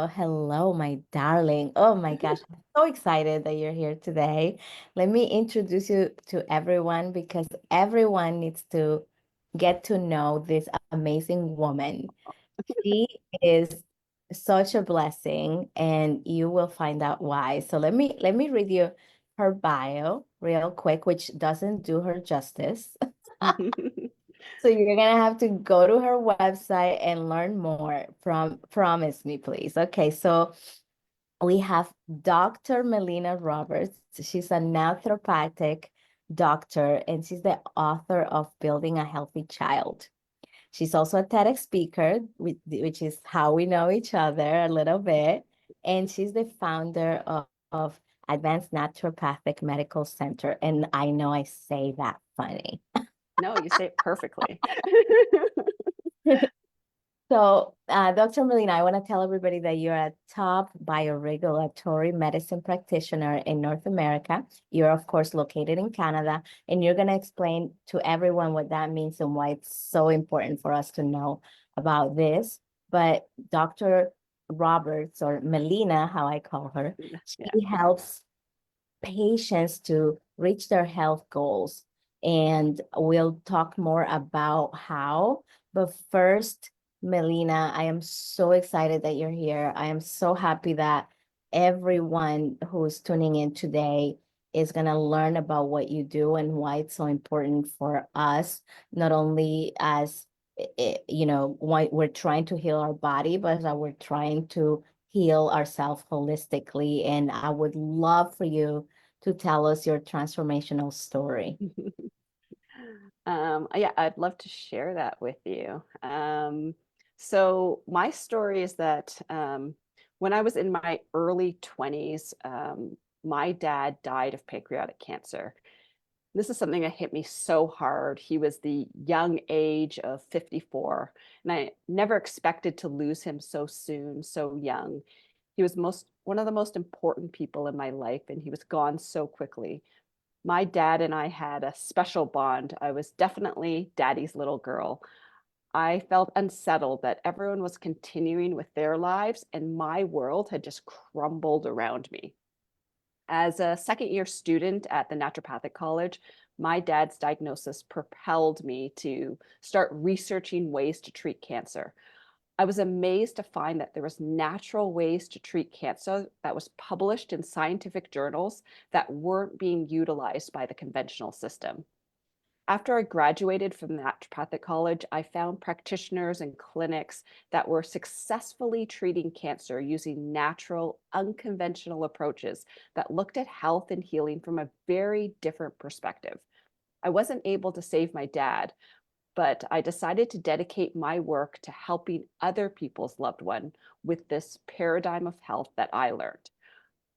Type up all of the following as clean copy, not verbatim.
hello, my darling. Oh my gosh, I'm so excited that you're here today. Let me introduce you to everyone because everyone needs to get to know this amazing woman. She is such a blessing, and you will find out why. So let me read you her bio real quick, which doesn't do her justice. So you're gonna have to go to her website and learn more from promise me, please. Okay, so we have Dr. Melina Roberts. She's a naturopathic doctor and she's the author of Building a Healthy Child. She's also a TEDx speaker, which is how we know each other a little bit. And she's the founder of Advanced Naturopathic Medical Center. And I know I say that funny. No, you say it perfectly. So, Dr. Melina, I want to tell everybody that you're a top bioregulatory medicine practitioner in North America. You're, of course, located in Canada, and you're going to explain to everyone what that means and why it's so important for us to know about this. But Dr. Roberts, or Melina, how I call her, Yeah. she helps patients to reach their health goals. And we'll talk more about how. But first, Melina, I am so excited that you're here. I am so happy that everyone who's tuning in today is going to learn about what you do and why it's so important for us, not only as why we're trying to heal our body, but that we're trying to heal ourselves holistically. And I would love for you to tell us your transformational story. Yeah, I'd love to share that with you. So my story is that when I was in my early 20s, my dad died of pancreatic cancer. This is something that hit me so hard. He was the young age of 54, and I never expected to lose him so soon, so young. He was one of the most important people in my life, and he was gone so quickly. My dad and I had a special bond. I was definitely daddy's little girl. I felt unsettled that everyone was continuing with their lives and my world had just crumbled around me. As a second year student at the Naturopathic College, my dad's diagnosis propelled me to start researching ways to treat cancer. I was amazed to find that there was natural ways to treat cancer that was published in scientific journals that weren't being utilized by the conventional system. After I graduated from the Naturopathic College, I found practitioners and clinics that were successfully treating cancer using natural, unconventional approaches that looked at health and healing from a very different perspective. I wasn't able to save my dad, but I decided to dedicate my work to helping other people's loved one with this paradigm of health that I learned.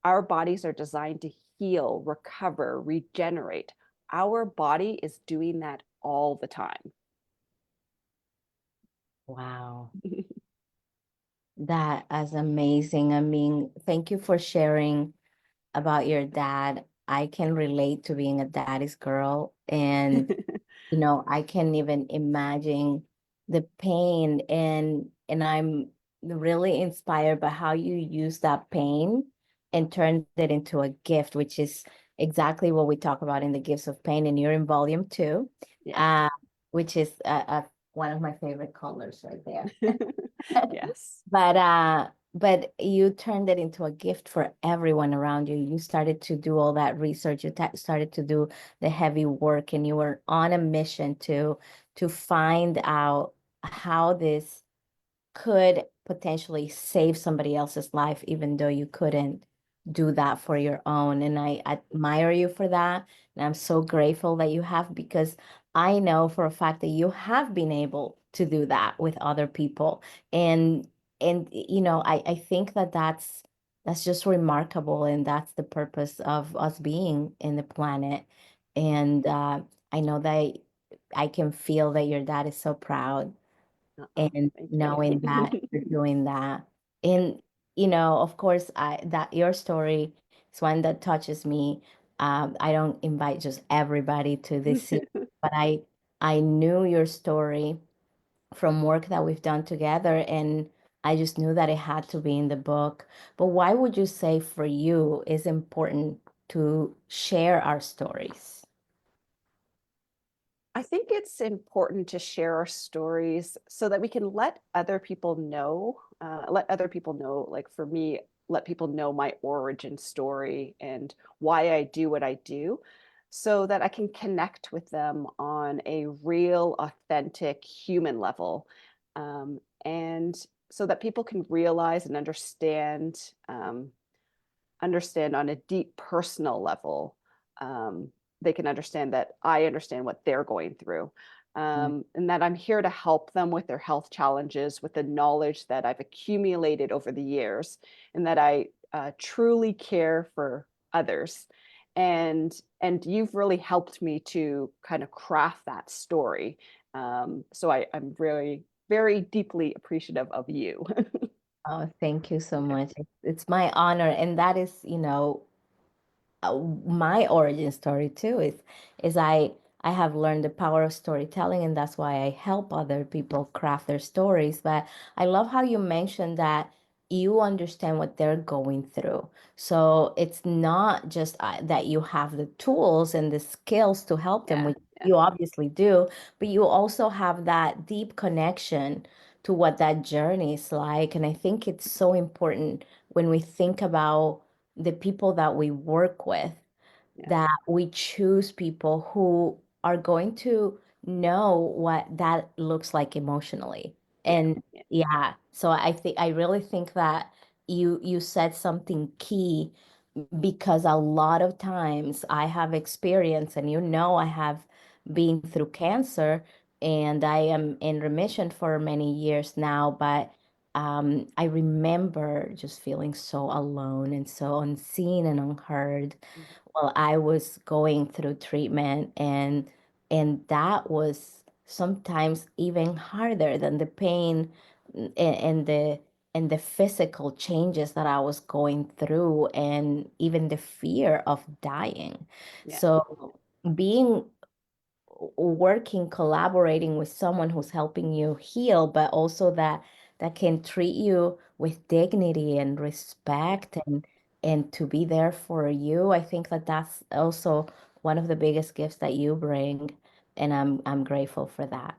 Our bodies are designed to heal, recover, regenerate. Our body is doing that all the time. Wow. That is amazing. I mean, thank you for sharing about your dad. I can relate to being a daddy's girl. And, I can even imagine the pain and I'm really inspired by how you use that pain and turned it into a gift, which is exactly what we talk about in the gifts of pain. And you're in volume 2, Yeah. uh, which is one of my favorite colors right there. Yes. But you turned it into a gift for everyone around you. You started to do all that research. You started to do the heavy work, and you were on a mission to find out how this could potentially save somebody else's life, even though you couldn't do that for your own. And I admire you for that. And I'm so grateful that you have, because I know for a fact that you have been able to do that with other people. And I think that that's just remarkable. And that's the purpose of us being in the planet. And I know that I can feel that your dad is so proud Uh-oh, and thank knowing that you. you're doing that. And of course, I that your story is one that touches me. I don't invite just everybody to this series, but I knew your story from work that we've done together, and I just knew that it had to be in the book. But why would you say for you is important to share our stories? I think it's important to share our stories so that we can let other people know, like for me, let people know my origin story and why I do what I do, so that I can connect with them on a real, authentic human level. And so that people can realize and understand on a deep personal level. Um, they can understand that I understand what they're going through, Mm. and that I'm here to help them with their health challenges with the knowledge that I've accumulated over the years, and that I truly care for others. And you've really helped me to kind of craft that story. So I'm really very deeply appreciative of you. Oh, thank you so much. It's my honor. And that is, my origin story too is I have learned the power of storytelling, and that's why I help other people craft their stories. But I love how you mentioned that you understand what they're going through. So it's not just that you have the tools and the skills to help them, Yeah, which yeah, you obviously do, but you also have that deep connection to what that journey is like. And I think it's so important when we think about the people that we work with, yeah, that we choose people who are going to know what that looks like emotionally. yeah, And yeah. yeah, so I really think that you said something key, because a lot of times I have experience, and I have been through cancer, and I am in remission for many years now, but I remember just feeling so alone and so unseen and unheard Mhm. while I was going through treatment, and that was sometimes even harder than the pain and the physical changes that I was going through, and even the fear of dying. Yeah. So being working, collaborating with someone who's helping you heal, but also that can treat you with dignity and Yeah. respect, and to be there for you. I think that that's also one of the biggest gifts that you bring, and I'm grateful for that.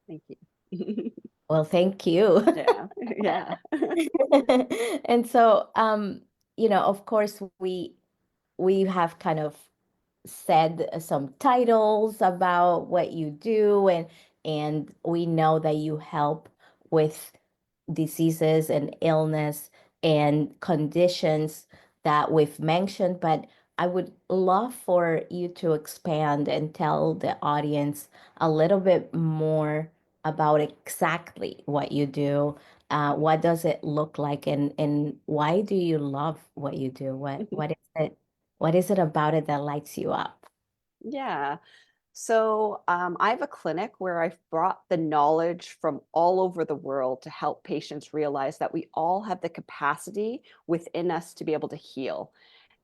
Thank you. Well, thank you. Yeah. Yeah. And so, of course, we have kind of said some titles about what you do, and we know that you help with diseases and illness and conditions that we've mentioned, but I would love for you to expand and tell the audience a little bit more about exactly what you do. What does it look like, and why do you love what you do? What is it about it that lights you up? Yeah. So I have a clinic where I've brought the knowledge from all over the world to help patients realize that we all have the capacity within us to be able to heal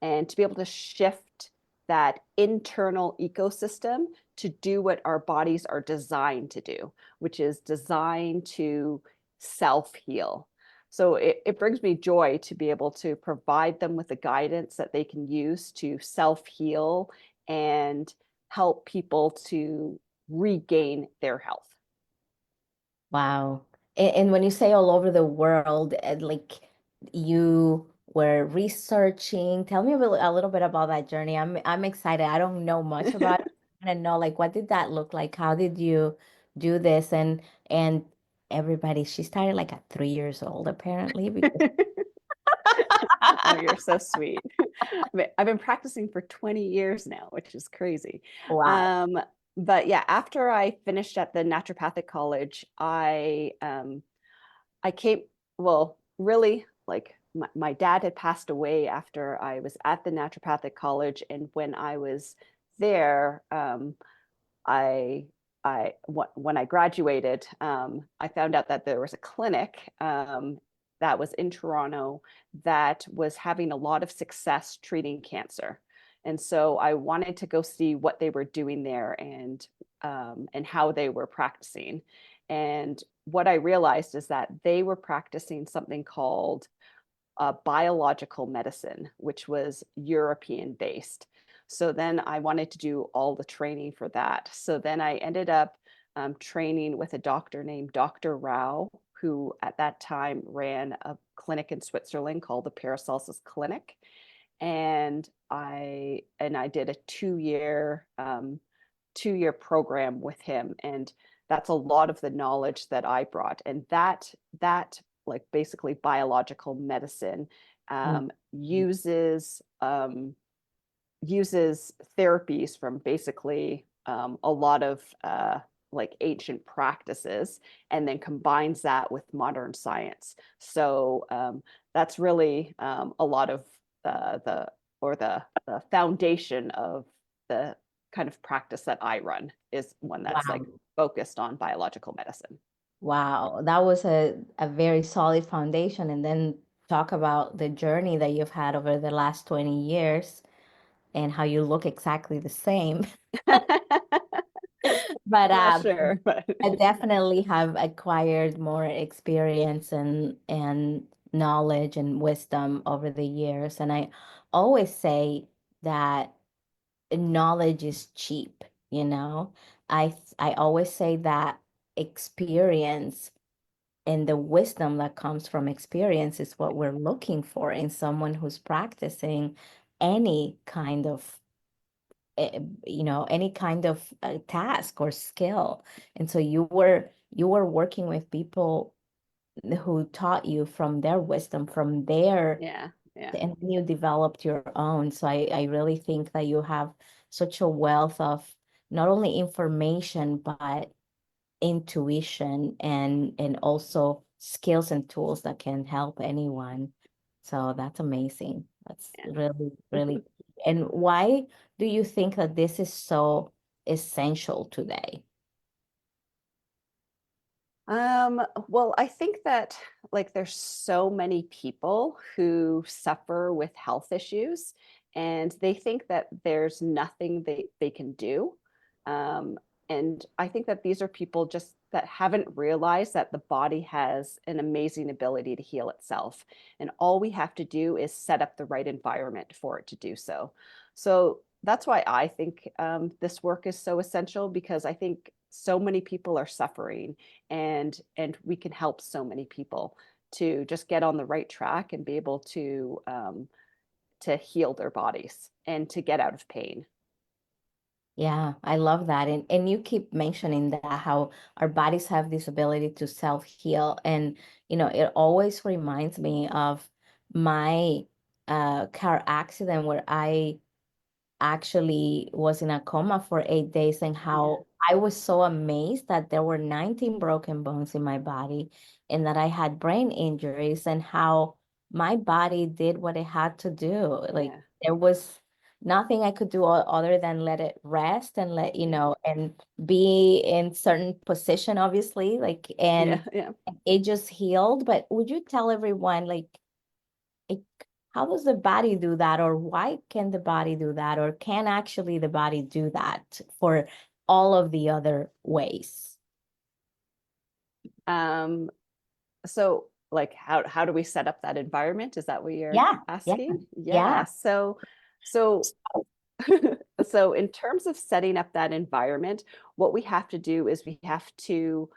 and to be able to shift that internal ecosystem to do what our bodies are designed to do, which is designed to self heal. So it brings me joy to be able to provide them with the guidance that they can use to self heal and help people to regain their health. Wow. And when you say all over the world, like you were researching, tell me a little bit about that journey. I'm excited. I don't know much about it. I want to know, like, what did that look like? How did you do this? And everybody, she started like at 3 years old, apparently, because Oh, you're so sweet. I've been practicing for 20 years now, which is crazy. wow. Um, but yeah, after I finished at the naturopathic college, I came, well, really, like my dad had passed away after I was at the naturopathic college. And when I was there, I when I graduated, I found out that there was a clinic that was in Toronto that was having a lot of success treating cancer. And so I wanted to go see what they were doing there and how they were practicing. And what I realized is that they were practicing something called biological medicine, which was European based. So then I wanted to do all the training for that. So then I ended up training with a doctor named Dr. Rao, who at that time ran a clinic in Switzerland called the Paracelsus Clinic. And I did a 2-year program with him, and that's a lot of the knowledge that I brought. And that like basically biological medicine Mm. uses therapies from basically a lot of like ancient practices, and then combines that with modern science. So that's really a lot of the foundation of the kind of practice that I run, is one that's like Wow. focused on biological medicine. Wow. That was a very solid foundation. And then talk about the journey that you've had over the last 20 years and how you look exactly the same. But Not sure, but I definitely have acquired more experience and knowledge and wisdom over the years. And I always say that knowledge is cheap, you know. I always say that experience and the wisdom that comes from experience is what we're looking for in someone who's practicing any kind of any kind of task or skill. And so you were working with people who taught you from their wisdom, from their, yeah, yeah, and then you developed your own. So I really think that you have such a wealth of not only information but intuition and also skills and tools that can help anyone. So that's amazing. That's yeah. really, really. And why do you think that this is so essential today? Well, I think that like there's so many people who suffer with health issues, and they think that there's nothing they can do. Um, and I think that these are people just that haven't realized that the body has an amazing ability to heal itself. And all we have to do is set up the right environment for it to do so. So that's why I think this work is so essential, because I think so many people are suffering, and we can help so many people to just get on the right track and be able to heal their bodies and to get out of pain. Yeah, I love that. And you keep mentioning that how our bodies have this ability to self-heal. And it always reminds me of my car accident where I actually was in a coma for 8 days, and Yeah, how I was so amazed that there were 19 broken bones in my body and that I had brain injuries, and how my body did what it had to do. Like yeah, there was nothing I could do other than let it rest and let, yeah, and be in certain position, obviously, like, yeah, and yeah. it just healed. But would you tell everyone, like, how does the body do that, or why can the body do that, or can actually the body do that for all of the other ways? Um, so like how do we set up that environment? Is that what you're Yeah, yeah, asking? Yeah. yeah. So so in terms of setting up that environment, what we have to do is we have to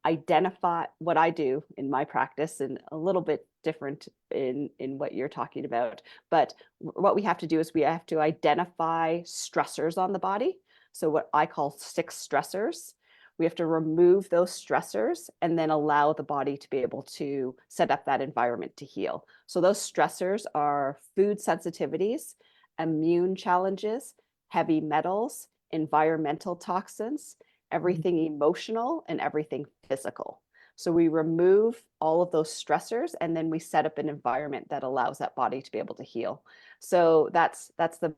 identify what I do in my practice, and a little bit different in what you're talking about. But what we have to do is we have to identify stressors on the body. So what I call 6 stressors. We have to remove those stressors and then allow the body to be able to set up that environment to heal. So those stressors are food sensitivities, immune challenges, heavy metals, environmental toxins, everything emotional, and everything physical. So we remove all of those stressors, and then we set up an environment that allows that body to be able to heal. So that's the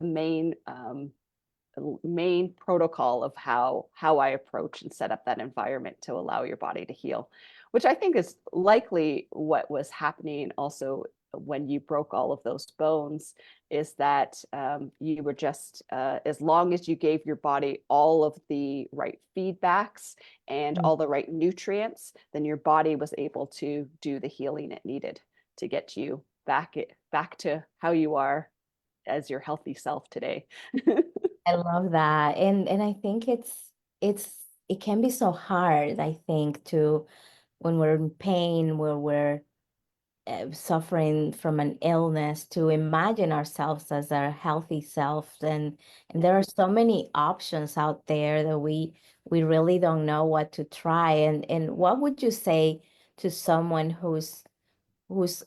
main protocol of how I approach and set up that environment to allow your body to heal, which I think is likely what was happening also when you broke all of those bones is that you were just, as long as you gave your body all of the right feedbacks and Mm. all the right nutrients, then your body was able to do the healing it needed to get you back to how you are as your healthy self today. I love that. And I think it can be so hard, I think, to when we're in pain, where we're suffering from an illness, to imagine ourselves as our healthy self. And Yeah, there are so many options out there that we really don't know what to try. And what would you say to someone who's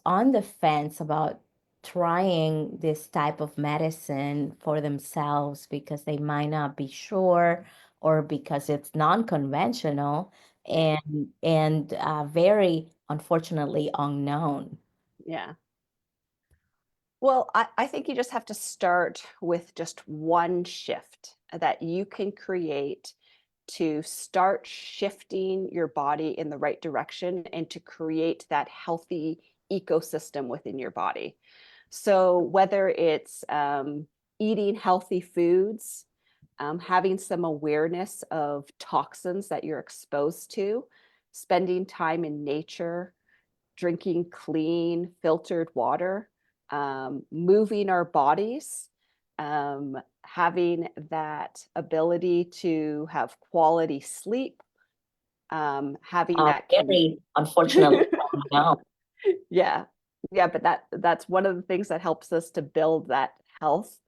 on the fence about trying this type of medicine for themselves because they might not be sure, or because it's non-conventional yeah, and very unfortunately unknown? yeah. Well, I think you just have to start with just one shift that you can create to start shifting your body in the right direction and to create that healthy ecosystem within your body. So, whether it's eating healthy foods, having some awareness of toxins that you're exposed to, spending time in nature, drinking clean, filtered water, moving our bodies, having that ability to have quality sleep, having that Very unfortunately unknown. yeah, yeah, but that's one of the things that helps us to build that health,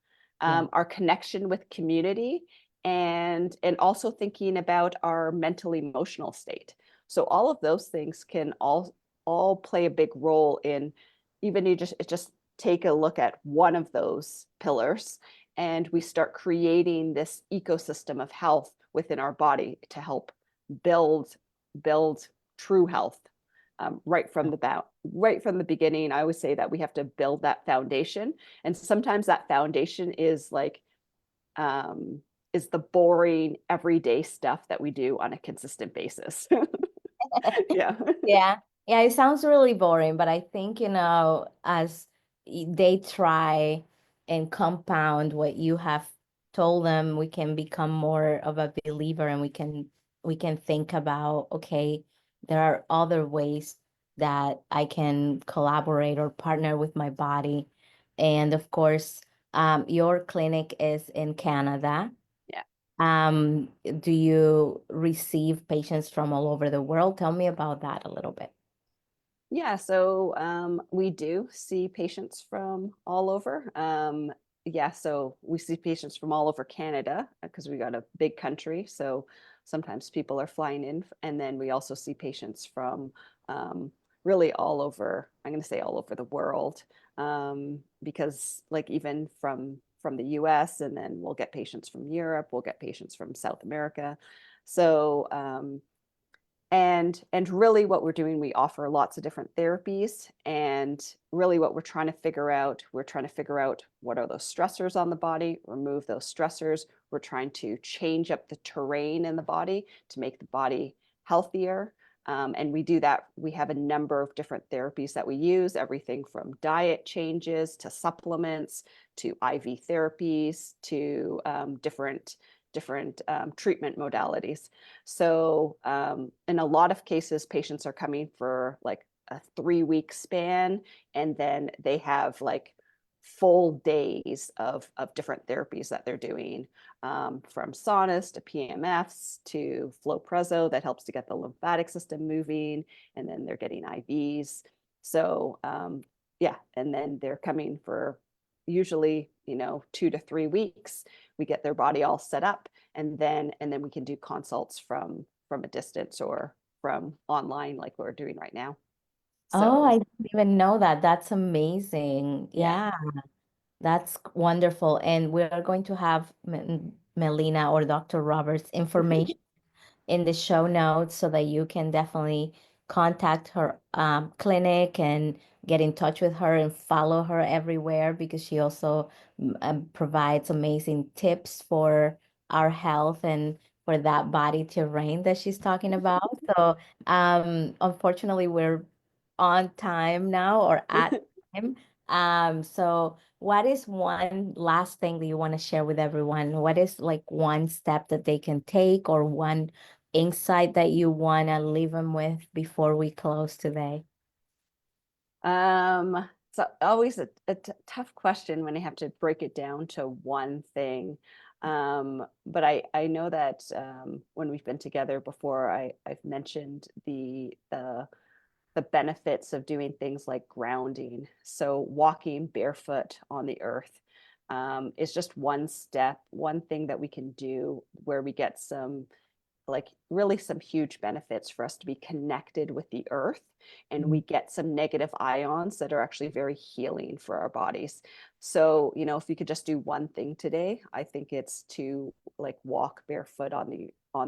Yeah. our connection with community, and also thinking about our mental emotional state. So all of those things can all play a big role in, even you just take a look at one of those pillars, and we start creating this ecosystem of health within our body to help build true health, right from the beginning. I always say that we have to build that foundation, and sometimes that foundation is like um, is the boring everyday stuff that we do on a consistent basis. Yeah. Yeah. Yeah, it sounds really boring, but I think, as they try and compound what you have told them, we can become more of a believer, and we can think about, okay, there are other ways that I can collaborate or partner with my body. And of course, your clinic is in Canada. Yeah. Do you receive patients from all over the world? Tell me about that a little bit. Yeah, so we do see patients from all over. Yeah, so we see patients from all over Canada because we got a big country. So sometimes people are flying in, and then we also see patients from really all over. I'm going to say all over the world, because like even from the U.S., and then we'll get patients from Europe, we'll get patients from South America. So and really what we're doing, we offer lots of different therapies, and really what we're trying to figure out what are those stressors on the body, remove those stressors. We're trying to change up the terrain in the body to make the body healthier. And we do that. We have a number of different therapies that we use, everything from diet changes to supplements to IV therapies to different treatment modalities. So, in a lot of cases, patients are coming for like a 3 week span, and then they have like full days of different therapies that they're doing, from saunas to PMFs to Flow that helps to get the lymphatic system moving, and then they're getting IVs. So, yeah, and then they're coming for usually, 2 to 3 weeks. We get their body all set up, and then we can do consults from a distance or from online like we're doing right now. Oh, So I didn't even know that. That's amazing. yeah. Yeah, that's wonderful. And we're going to have Melina or Dr. Roberts information in the show notes so that you can definitely contact her clinic and get in touch with her and follow her everywhere, because she also provides amazing tips for our health and for that body terrain that she's talking about. So unfortunately, we're on time now, or at time. So what is one last thing that you want to share with everyone? What is like one step that they can take or one insight that you want to leave them with before we close today? It's always a tough question when I have to break it down to one thing. But I know that when we've been together before, I've mentioned the benefits of doing things like grounding. So walking barefoot on the earth is just one step, one thing that we can do where we get some like really some huge benefits for us to be connected with the earth, and we get some negative ions that are actually very healing for our bodies. So if you could just do one thing today, I think it's to like walk barefoot on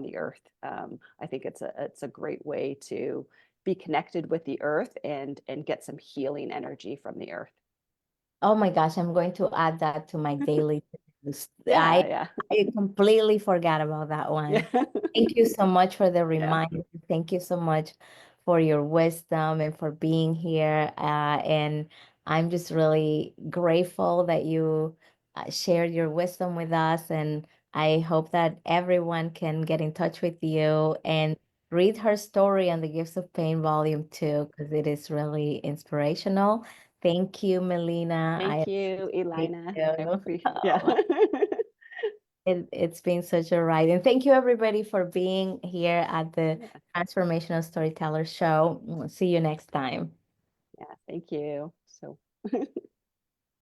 the earth. I think it's a great way to be connected with the earth and get some healing energy from the earth. Oh my gosh, I'm going to add that to my daily to-dos. Yeah, yeah. I completely forgot about that Yeah. one. Thank you so much for the Yeah. reminder. Thank you so much for your wisdom and for being here. And I'm just really grateful that you shared your wisdom with us. And I hope that everyone can get in touch with you and read her story on the Gifts of Pain Volume 2 because it is really inspirational. Thank you, Melina. I Thank you, appreciate Elina. I you. appreciate, yeah. Oh, it's been such a ride. And thank you, everybody, for being here at the Yeah. Transformational Storyteller Show. See you next time. Yeah. Thank you. So